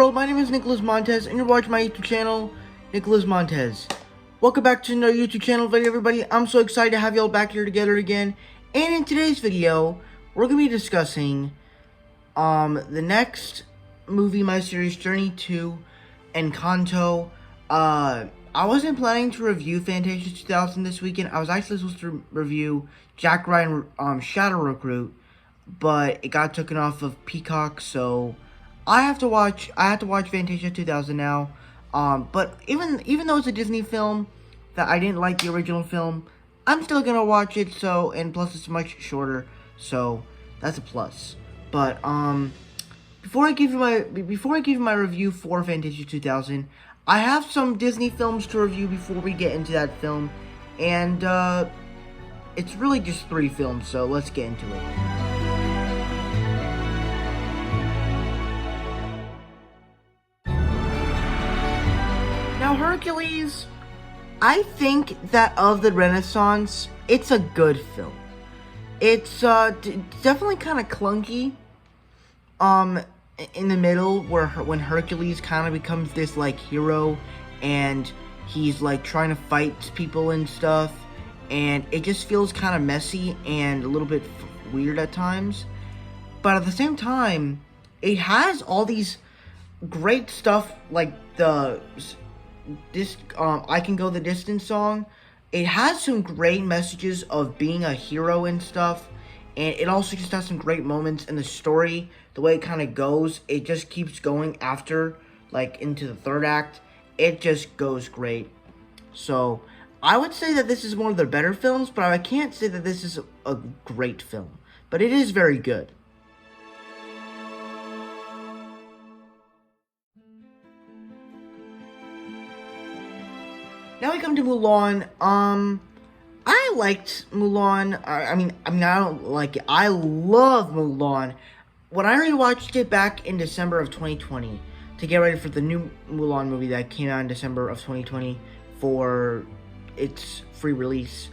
world, my name is Nicholas Montez, and you're watching my YouTube channel, Nicholas Montez. Welcome back to another YouTube channel video, everybody. I'm so excited to have y'all back here together again. And in today's video, we're going to be discussing, the next movie in my series, Journey to Encanto. I wasn't planning to review Fantasia 2000 this weekend. I was actually supposed to review Jack Ryan, Shadow Recruit, but it got taken off of Peacock, so I have to watch Fantasia 2000 now. But even though it's a Disney film that I didn't like the original film, I'm still gonna watch it. So, and plus it's much shorter, so that's a plus. But before I give you my review for Fantasia 2000, I have some Disney films to review before we get into that film, and it's really just 3 films. So let's get into it. Now, Hercules, I think that of the Renaissance, it's a good film. It's definitely kind of clunky. In the middle, when Hercules kind of becomes this like hero, and he's like trying to fight people and stuff, and it just feels kind of messy and a little bit weird at times. But at the same time, it has all these great stuff like I Can Go the Distance song. It has some great messages of being a hero and stuff, and it also just has some great moments in the story. The way it kind of goes, it just keeps going after, like, into the 3rd act. It just goes great. So I would say that this is one of their better films, but I can't say that this is a great film, but it is very good. Now we come to Mulan. I liked Mulan. I mean, I don't like it. I love Mulan. When I rewatched it back in December of 2020 to get ready for the new Mulan movie that came out in December of 2020 for its free release,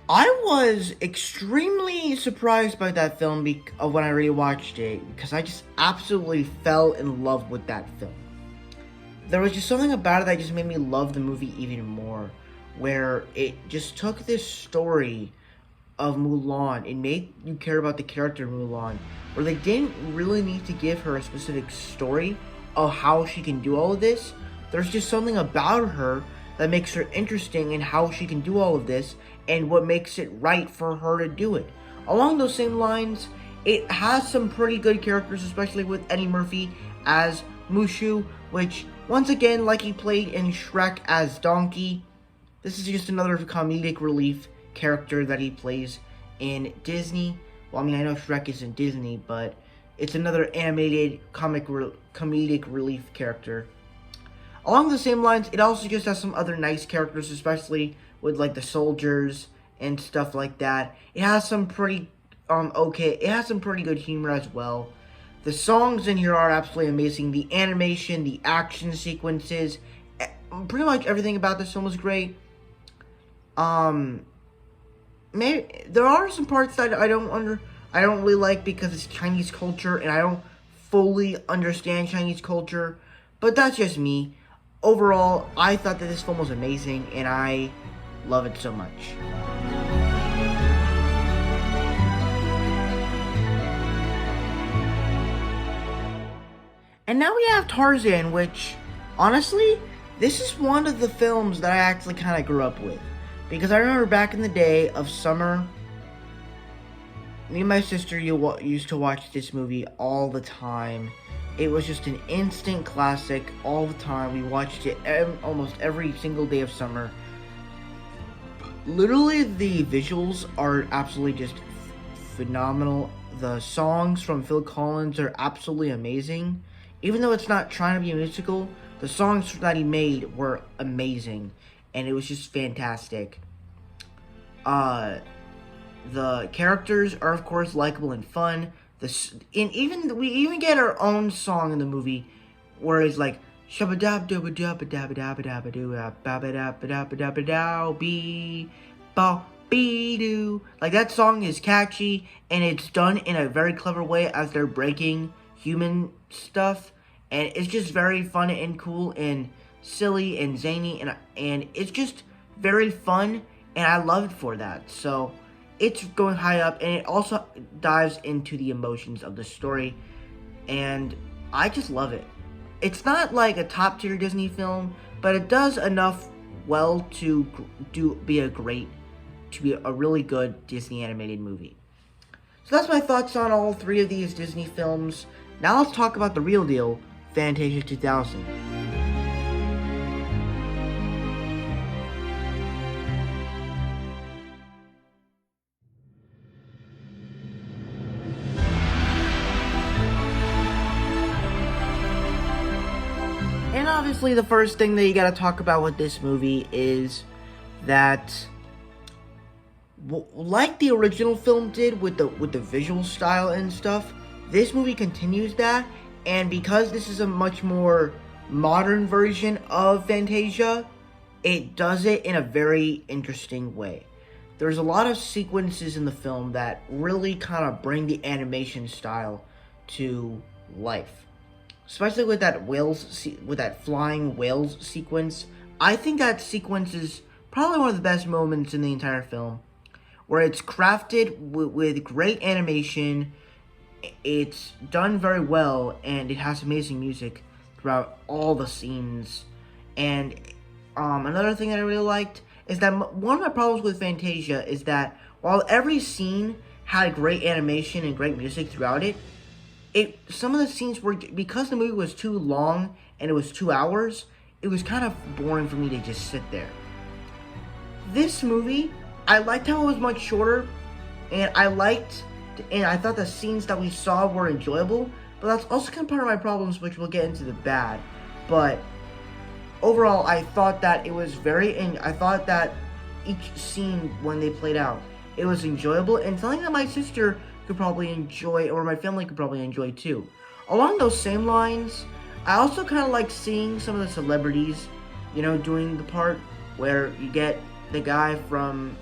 I was extremely surprised by that film when I rewatched it, because I just absolutely fell in love with that film. There was just something about it that just made me love the movie even more, where it just took this story of Mulan and made you care about the character of Mulan, where they didn't really need to give her a specific story of how she can do all of this. There's just something about her that makes her interesting in how she can do all of this and what makes it right for her to do it. Along those same lines, it has some pretty good characters, especially with Eddie Murphy as Mushu, which, once again, like he played in Shrek as Donkey, this is just another comedic relief character that he plays in Disney. Well, I mean, I know Shrek isn't Disney, but it's another animated comedic relief character. Along the same lines, it also just has some other nice characters, especially with like the soldiers and stuff like that. It has some pretty it has some pretty good humor as well. The songs in here are absolutely amazing. The animation, the action sequences, pretty much everything about this film was great. Maybe there are some parts that I don't really like because it's Chinese culture and I don't fully understand Chinese culture, but that's just me. Overall, I thought that this film was amazing and I love it so much. And now we have Tarzan, which, honestly, this is one of the films that I actually kind of grew up with. Because I remember back in the day of summer, me and my sister used to watch this movie all the time. It was just an instant classic all the time. We watched it almost every single day of summer. Literally, the visuals are absolutely just phenomenal. The songs from Phil Collins are absolutely amazing. Even though it's not trying to be a musical, the songs that he made were amazing, and it was just fantastic. The characters are, of course, likable and fun. We even get our own song in the movie, where it's like shabadab dub dub dab dab dab doo babadab dab dab dow be ba be doo. Like, that song is catchy, and it's done in a very clever way as they're breaking human stuff, and it's just very fun and cool and silly and zany, and it's just very fun, and I love it for that. So it's going high up, and it also dives into the emotions of the story, and I just love it. It's not like a top tier Disney film, but it does enough well to be a really good Disney animated movie. So that's my thoughts on all three of these Disney films. Now let's talk about the real deal, Fantasia 2000. And obviously the first thing that you gotta talk about with this movie is that, like the original film did with the visual style and stuff, this movie continues that, and because this is a much more modern version of Fantasia, it does it in a very interesting way. There's a lot of sequences in the film that really kind of bring the animation style to life, especially with that flying whales sequence. I think that sequence is probably one of the best moments in the entire film, where it's crafted with great animation, it's done very well, and it has amazing music throughout all the scenes. And another thing that I really liked is that one of my problems with Fantasia is that while every scene had great animation and great music throughout it, some of the scenes were, because the movie was too long and it was 2 hours, it was kind of boring for me to just sit there. This movie, I liked how it was much shorter, and I thought the scenes that we saw were enjoyable, but that's also kind of part of my problems, which we'll get into the bad. But overall, I thought that I thought that each scene, when they played out, it was enjoyable, and something that my sister could probably enjoy, or my family could probably enjoy too. Along those same lines, I also kind of like seeing some of the celebrities, doing the part, where you get the guy from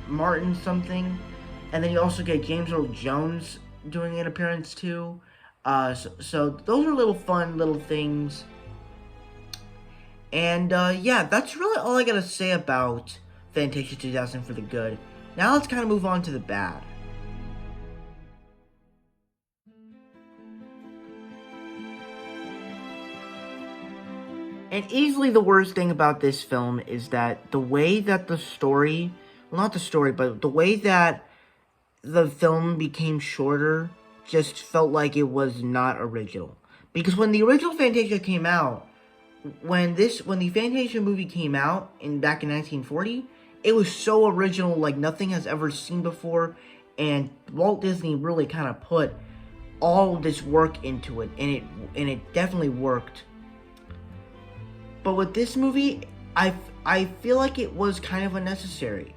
Martin something, and then you also get James Earl Jones doing an appearance too. So those are little fun little things. And yeah, that's really all I gotta say about Fantasia 2000 for the good. Now let's kind of move on to the bad. And easily the worst thing about this film is that the way that the story, well, not the story, but the way that the film became shorter just felt like it was not original. Because when the original Fantasia came out, when the Fantasia movie came out back in 1940, it was so original, like nothing has ever seen before, and Walt Disney really kind of put all this work into it, and it definitely worked. But with this movie, I feel like it was kind of unnecessary.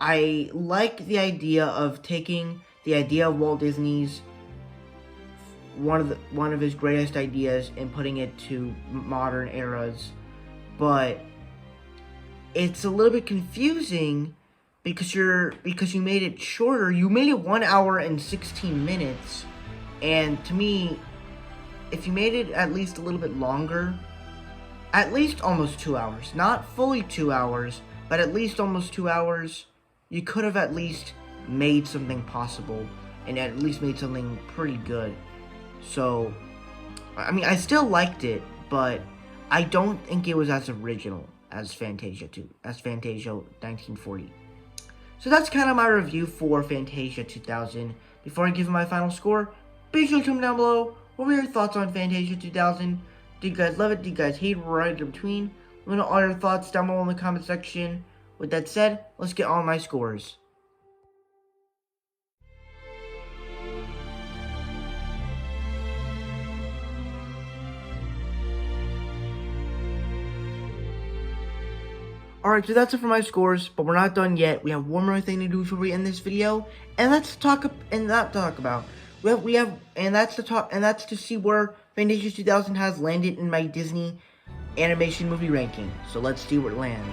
I like the idea of taking the idea of Walt Disney's one of his greatest ideas and putting it to modern eras, but it's a little bit confusing because you made it shorter. You made it 1 hour and 16 minutes, and to me, if you made it at least a little bit longer, at least almost 2 hours, not fully 2 hours, but at least almost 2 hours, you could have at least made something possible, and at least made something pretty good. So, I mean, I still liked it, but I don't think it was as original as Fantasia 1940. So that's kind of my review for Fantasia 2000. Before I give you my final score, be sure to comment down below. What were your thoughts on Fantasia 2000? Did you guys love it? Did you guys hate it? Right in between? Let me know all your thoughts down below in the comment section. With that said, let's get on my scores. Alright, so that's it for my scores, but we're not done yet. We have one more thing to do before we end this video, and that's to see where Fantasia 2000 has landed in my Disney animation movie ranking. So let's see where it lands.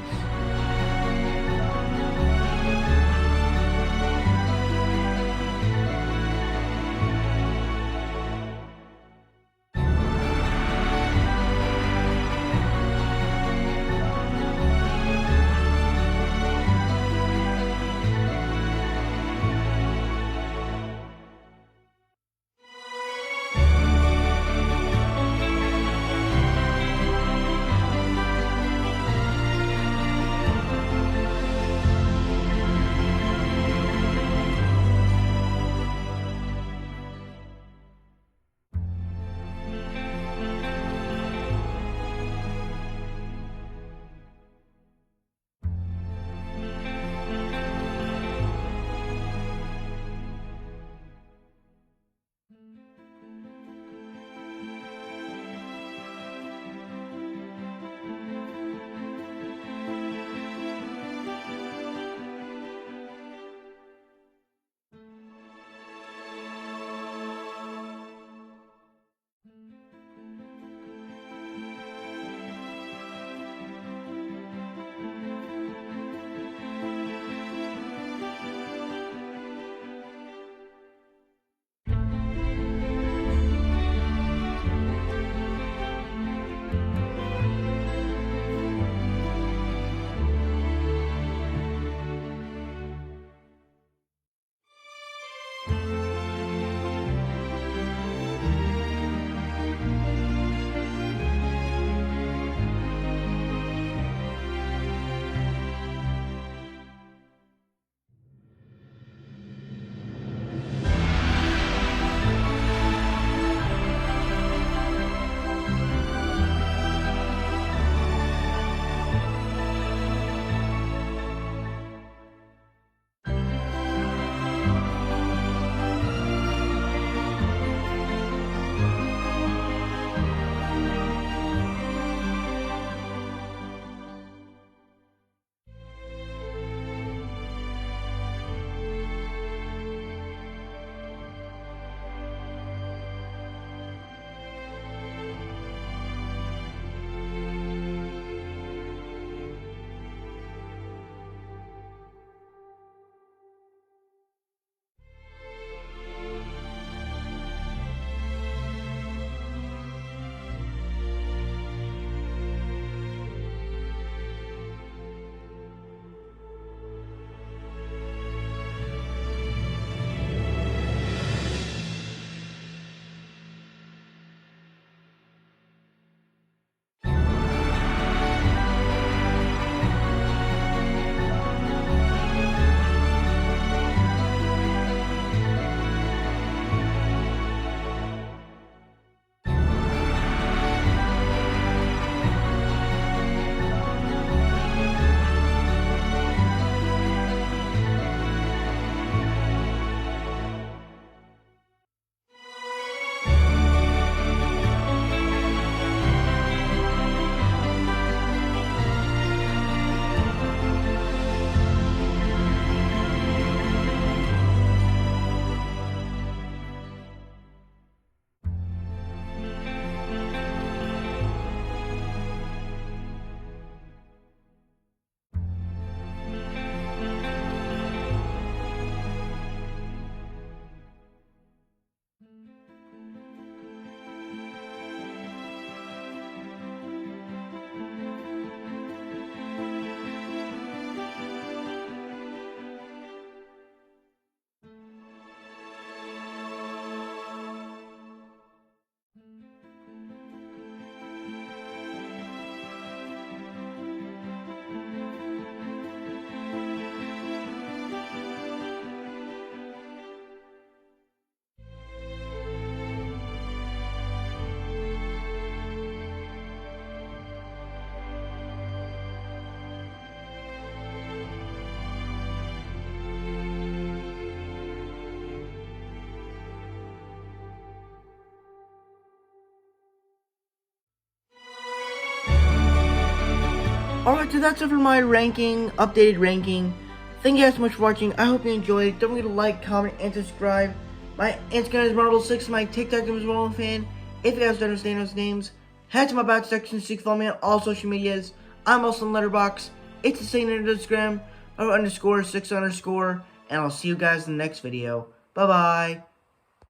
Alright, so that's it for my ranking, updated ranking. Thank you guys so much for watching. I hope you enjoyed. Don't forget to like, comment, and subscribe. My Instagram is Marvel6. My TikTok is MarvelFan. If you guys don't understand those names, head to my back section so you can follow me on all social medias. I'm also on Letterboxd. It's the same in Instagram, _6_. And I'll see you guys in the next video. Bye-bye.